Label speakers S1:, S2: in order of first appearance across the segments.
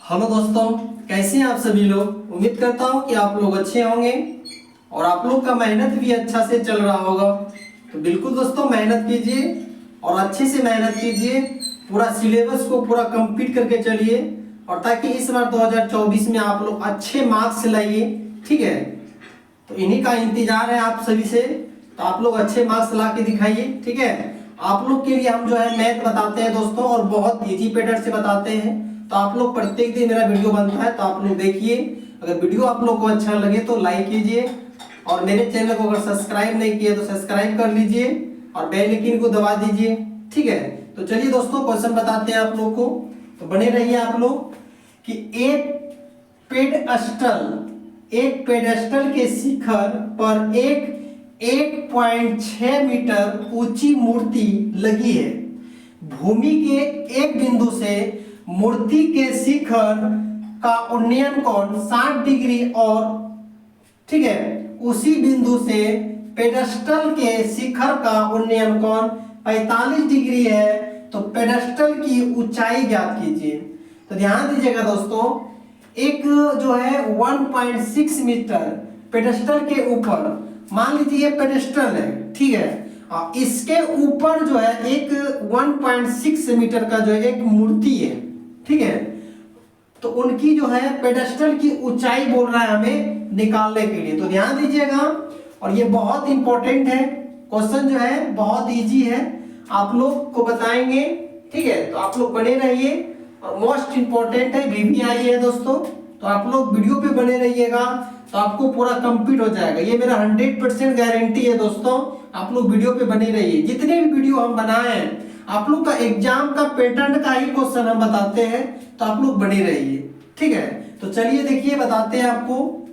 S1: Hello दोस्तों, कैसे हैं आप सभी लोग। उम्मीद करता हूं कि आप लोग अच्छे होंगे और आप लोग का मेहनत भी अच्छा से चल रहा होगा। तो बिल्कुल दोस्तों मेहनत कीजिए और अच्छे से मेहनत कीजिए, पूरा सिलेबस को पूरा कंप्लीट करके चलिए और ताकि इस बार 2024 में आप लोग अच्छे मार्क्स लाइए। ठीक है, तो इन्हीं का इंतजार है आप सभी से। तो आप लोग अच्छे मार्क्स ला के दिखाइए। ठीक है, आप लोग के लिए हम जो है मैथ बताते हैं दोस्तों और बहुत इजी पैटर्न से बताते हैं। तो आप लोग प्रत्येक दिन मेरा वीडियो बनता है, तो आप लोग देखिए। अगर वीडियो आप लोग को अच्छा लगे तो लाइक कीजिए और मेरे चैनल को अगर सब्सक्राइब नहीं किए तो सब्सक्राइब कर लीजिए और बेल आइकन को दबा दीजिए। ठीक है, तो चलिए दोस्तों क्वेश्चन बताते हैं आप लोग को, तो बने रहिए आप लोग। कि एक पेडेस्टल के शिखर पर एक 1.6 मीटर ऊंची मूर्ति लगी है। भूमि के एक बिंदु से मूर्ति के शिखर का उन्नयन कोण 60 डिग्री और ठीक है उसी बिंदु से पेडेस्टल के शिखर का उन्नयन कोण 45 डिग्री है। तो पेडेस्टल की ऊंचाई ज्ञात कीजिए। तो ध्यान दीजिएगा दोस्तों, एक जो है 1.6 मीटर पेडेस्टल के ऊपर, मान लीजिए पेडेस्टल है, ठीक है, और इसके ऊपर जो है एक 1.6 मीटर का जो है एक मूर्ति है। ठीक है, तो उनकी जो है पेडेस्टल की ऊंचाई बोल रहा है हमें निकालने के लिए। तो ध्यान दीजिएगा और ये बहुत इंपॉर्टेंट है क्वेश्चन, जो है बहुत इजी है, आप लोग को बताएंगे। ठीक है, तो आप लोग बने रहिए और मोस्ट इंपॉर्टेंट है VVI है दोस्तों। तो आप लोग वीडियो पे बने रहिएगा तो आपको पूरा कंप्लीट हो जाएगा, ये मेरा 100% गारंटी है दोस्तों। आप लोग वीडियो पे बने रहिए, जितने भी वीडियो हम बनाए हैं आप लोग का एग्जाम का पैटर्न का ही क्वेश्चन हम बताते हैं, तो आप लोग बने रहिए। ठीक है, तो चलिए देखिए बताते हैं आपको।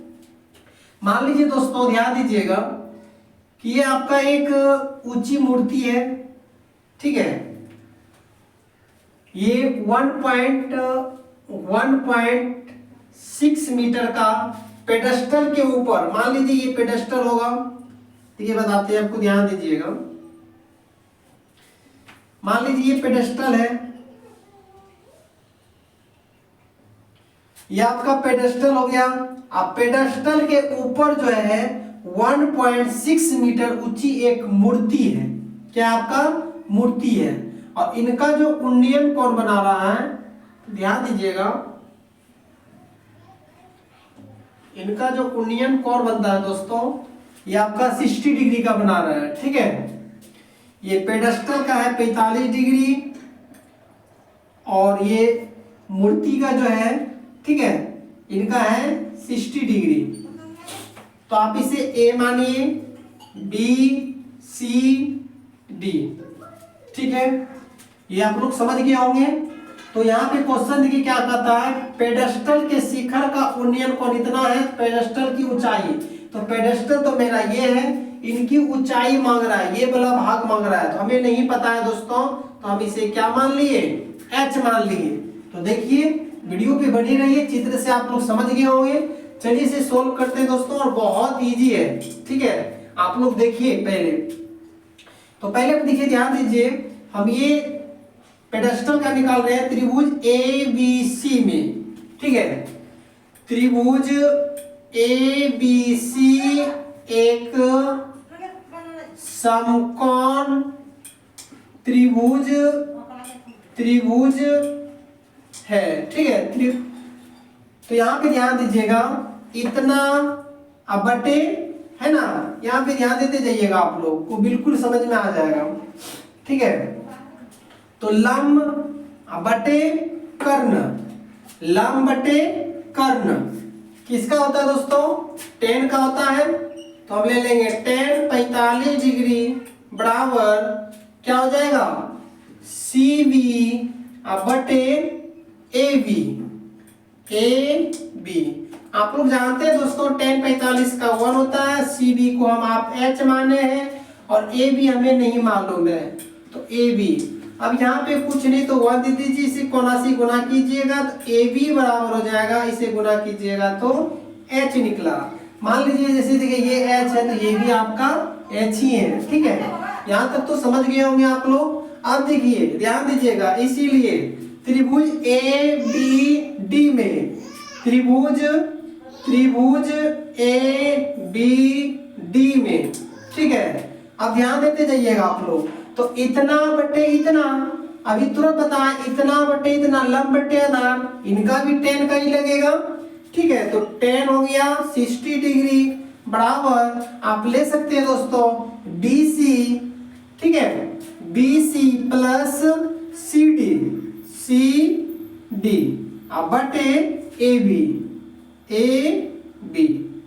S1: मान लीजिए दोस्तों, ध्यान दीजिएगा कि ये आपका एक ऊंची मूर्ति है। ठीक है, ये 1.6 मीटर का पेडेस्टल के ऊपर, मान लीजिए ये पेडेस्टल होगा। ये बताते हैं आपको, ध्यान दीजिएगा। मान लीजिए ये पेडेस्टल है, ये आपका पेडेस्टल हो गया। अब पेडेस्टल के ऊपर जो है 1.6 मीटर ऊंची एक मूर्ति है। क्या आपका मूर्ति है, और इनका जो उन्नयन कोण बना रहा है, ध्यान दीजिएगा, इनका जो उन्नयन कोण बनता है दोस्तों, ये आपका 60 डिग्री का बना रहा है। ठीक है, ये पेडेस्टल का है 45 डिग्री और ये मूर्ति का जो है, ठीक है, इनका है 60 डिग्री। तो आप इसे ए मानिए, बी सी डी। ठीक है, ये आप लोग समझ गए होंगे। तो यहाँ पे क्वेश्चन देखिए क्या कहता है, पेडेस्टल के शिखर का उन्नयन कोण इतना है, पेडेस्टल की ऊंचाई। तो पेडेस्टल तो मेरा ये है, इनकी ऊंचाई मांग रहा है, ये वाला भाग मांग रहा है, तो हमें नहीं पता है दोस्तों, तो हम इसे क्या मान लिए, एच मान लिए। तो देखिए वीडियो पे बने रहिए, चित्र से आप लोग समझ गए होंगे। चलिए इसे सोल्व करते हैं दोस्तों, और बहुत इजी है। ठीक है, आप लोग देखिए पहले, तो पहले देखिए, ध्यान दीजिए, हम ये पेडेस्टल का निकाल रहे हैं त्रिभुज ABC में। ठीक है, त्रिभुज ABC एक समकोण त्रिभुज है। ठीक है, तो यहाँ पे ध्यान दीजिएगा, इतना बटे है ना, यहाँ पे ध्यान देते जाइएगा, आप लोग को बिल्कुल समझ में आ जाएगा। ठीक है, तो लंब बटे कर्ण, लंब बटे कर्ण किसका होता है दोस्तों, tan का होता है। तो हम ले लेंगे tan 45 डिग्री बराबर क्या हो जाएगा, CV बटे AB। आप लोग जानते हैं दोस्तों, tan 45 का 1 होता है, CV को हम आप H माने हैं और AB हमें नहीं मालूम है, तो AB। अब यहाँ पे कुछ नहीं तो 1 दे दीजिए, इसे कोना से गुना कीजिएगा तो AB बराबर हो जाएगा, इसे गुना कीजिएगा तो H निकला। मान लीजिए जैसे देखिए ये H है तो ये भी आपका H ही है। ठीक है, यहाँ तक तो समझ गए होंगे आप लोग। अब देखिए ध्यान दीजिएगा, इसीलिए त्रिभुज ए बी डी में, त्रिभुज ए बी डी में, ठीक है। अब ध्यान देते जाइएगा आप लोग। तो इतना बटे इतना, अभी तुरंत बताएं, इतना बटे इतना लंब बटे आधार, इनका भी 10 का ही लगेगा, ठीक है। तो 10 हो गया 60 डिग्री बराबर आप ले सकते हैं दोस्तों BC, ठीक है, BC प्लस CD अब बटे AB,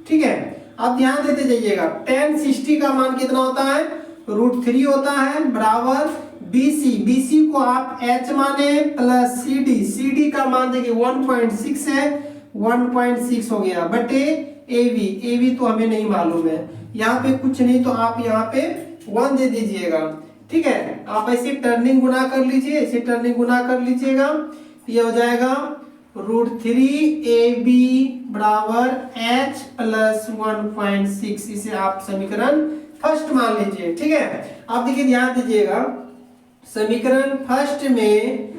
S1: ठीक है। अब ध्यान देते जाइएगा, tan 60 का मान कितना होता है, √3 होता है बराबर BC को आप H माने प्लस CD का मान देखिए 1.6 है, 1.6 हो गया बटे AB तो हमें नहीं मालूम है, यहाँ पे कुछ नहीं तो आप यहाँ पे 1 दे दीजिएगा, ठीक है। आप ऐसे टर्निंग गुना कर लीजिए, ऐसे टर्निंग गुना कर लीजिएगा, ये हो जाएगा √3 AB बराबर H प्लस 1.6, इसे आप समीकरण फर्स्ट मान लीजिए, ठीक है। आप देखिए ध्यान दीजिएगा, समीकरण फर्स्ट में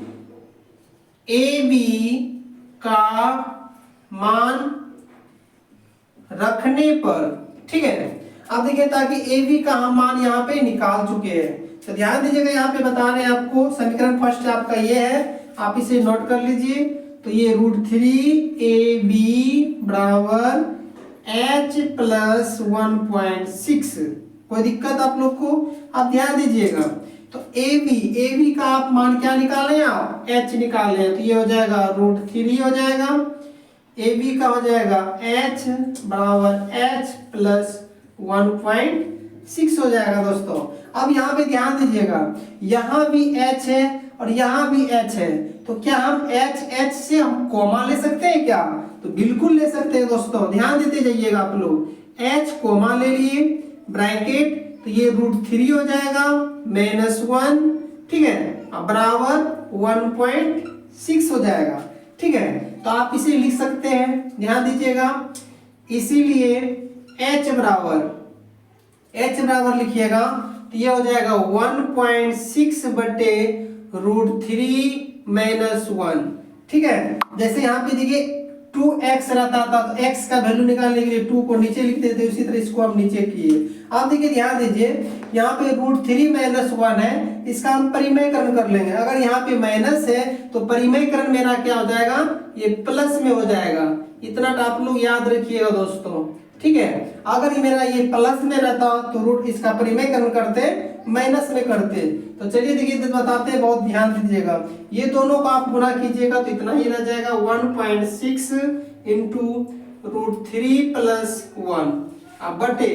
S1: AB का मान रखने पर, ठीक है। अब देखिए ताकि AB का हम मान यहाँ पे निकाल चुके हैं, तो ध्यान दीजिएगा यहाँ पे बता रहे हैं आपको, समीकरण फर्स्ट आपका ये है, आप इसे नोट कर लीजिए। तो ये √3 AB बराबर H प्लस 1.6, कोई दिक्कत आप लोग को? आप ध्यान दीजिएगा, तो AB का आप मान क्या निकाले, आप H निकाले, तो ये हो जाएगा √3 हो जाएगा, AB का हो जाएगा H बराबर H प्लस 1.6 हो जाएगा दोस्तों। अब यहाँ पे ध्यान दीजिएगा, यहाँ भी H है और यहाँ भी H है, तो क्या हम H से हम कॉमा ले सकते हैं क्या? तो बिल्कुल ले सकते हैं दोस्तों, ध्यान देते जाइएगा आप लोग। H कॉमा ले लिए, ब्रैकेट, तो ये √3 हो जाएगा -1, ठीक है, बराबर 1.6 हो जाएगा, ठीक है। तो आप इसे लिख सकते हैं, ध्यान दीजिएगा, इसीलिए H बराबर लिखिएगा, तो ये हो जाएगा 1.6 बटे √3 -1, ठीक है। जैसे यहाँ पे देखिए 2x रहता था, तो x का वैल्यू निकालने के लिए 2 को नीचे लिखते थे, उसी तरह इसको हम नीचे किए। आप देखिए ध्यान दीजिए, यहाँ पे √3 -1 है, इसका हम परिमेयकरण कर लेंगे। अगर यहाँ पे माइनस है तो परिमेयकरण मेरा क्या हो जाएगा, ये प्लस में हो जाएगा, इतना आप लोग याद रखिएगा दोस्तों, ठीक है। अगर मेरा ये प्लस में रहता तो रूट इसका परिमेयकरण करते माइनस में करते। तो चलिए देखिए बताते हैं, बहुत ध्यान दीजिएगा, ये दोनों को आप गुणा कीजिएगा तो इतना ही रह जाएगा 1.6 इंटू √3 + 1, अब बटे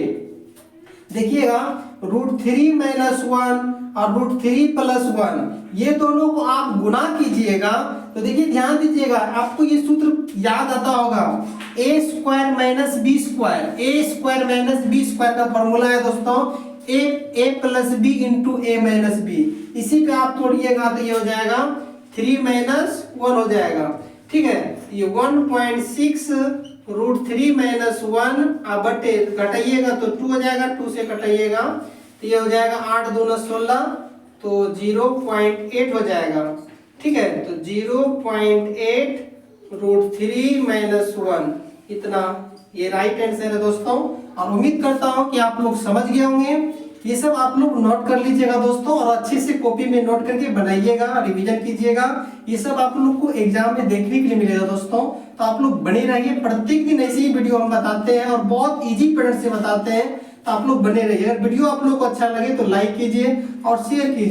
S1: देखिएगा √3 - 1 और √3 + 1, ये दोनों को आप गुणा कीजिएगा तो देखिए ध्यान दीजिएगा, आपको ये सूत्र याद आता होगा, a² - b² का फॉर्मूला है दोस्तों, a + b × a - b। इसी पे आप तोड़िएगा तो ये हो जाएगा 3 - 1 हो जाएगा, ठीक है। ये 1.6 √3 - 1 अब बटे घटाइएगा तो 2 हो जाएगा, 2 से घटाइएगा तो ये हो जाएगा 8 दूना 16, तो 0.8 हो जाएगा, ठीक है। तो 0.8 √3 - 1, इतना ये राइट आंसर है दोस्तों। और उम्मीद करता हूँ कि आप लोग समझ गए होंगे। ये सब आप लोग नोट कर लीजिएगा दोस्तों, और अच्छे से कॉपी में नोट करके बनाइएगा, रिवीजन कीजिएगा। ये सब आप लोग को एग्जाम में देखने के लिए मिलेगा दोस्तों, तो आप लोग बने रहिए। प्रत्येक दिन ऐसी ही वीडियो हम बताते हैं और बहुत इजी पैटर्न से बताते हैं, तो आप लोग बने रहिए। अगर वीडियो आप लोग को अच्छा लगे तो लाइक कीजिए और शेयर कीजिए।